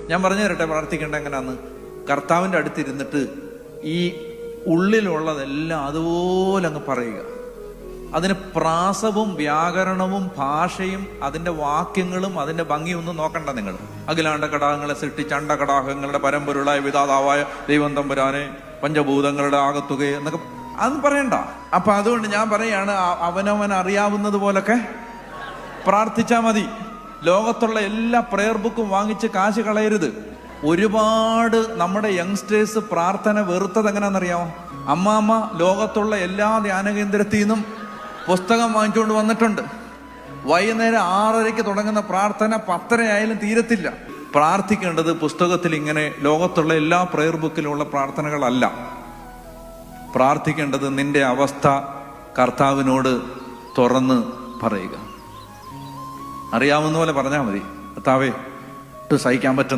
ഞാൻ പറഞ്ഞു തരട്ടെ പ്രാർത്ഥിക്കേണ്ട എങ്ങനെയാന്ന്. കർത്താവിൻ്റെ അടുത്തിരുന്നിട്ട് ഈ ഉള്ളിലുള്ളതെല്ലാം അതുപോലെ അങ്ങ് പറയുക. അതിന് പ്രാസവും വ്യാകരണവും ഭാഷയും അതിൻ്റെ വാക്യങ്ങളും അതിൻ്റെ ഭംഗിയൊന്നും നോക്കണ്ട നിങ്ങൾ. അഖിലാണ്ട കടാഹങ്ങളെ സൃഷ്ടിച്ച അണ്ടകടാഹങ്ങളുടെ പരമ്പൊരുളായ വിധാതാവായ ദൈവം തമ്പുരാനെ, പഞ്ചഭൂതങ്ങളുടെ ആകത്തുകയെ എന്നൊക്കെ അതൊന്നും പറയണ്ട. അപ്പൊ അതുകൊണ്ട് ഞാൻ പറയാണ്, അവനവൻ അറിയാവുന്നത് പോലൊക്കെ പ്രാർത്ഥിച്ചാൽ മതി. ലോകത്തുള്ള എല്ലാ പ്രെയർ ബുക്കും വാങ്ങിച്ച് കാശ് കളയരുത്. ഒരുപാട് നമ്മുടെ യങ്സ്റ്റേഴ്സ് പ്രാർത്ഥന വെറുത്തത് എങ്ങനെയാണെന്നറിയാമോ? അമ്മാമ്മ ലോകത്തുള്ള എല്ലാ ധ്യാന കേന്ദ്രത്തിൽ നിന്നും പുസ്തകം വാങ്ങിച്ചുകൊണ്ട് വന്നിട്ടുണ്ട്. വൈകുന്നേരം 6:30 തുടങ്ങുന്ന പ്രാർത്ഥന 10:30 ആയാലും തീരത്തില്ല. പ്രാർത്ഥിക്കേണ്ടത് പുസ്തകത്തിൽ ഇങ്ങനെ ലോകത്തുള്ള എല്ലാ പ്രെയർ ബുക്കിലുള്ള പ്രാർത്ഥനകളല്ല. പ്രാർത്ഥിക്കേണ്ടത് നിന്റെ അവസ്ഥ കർത്താവിനോട് തുറന്ന് പറയുക. അറിയാവുന്ന പോലെ പറഞ്ഞാൽ മതി. കർത്താവേ, സഹിക്കാൻ പറ്റും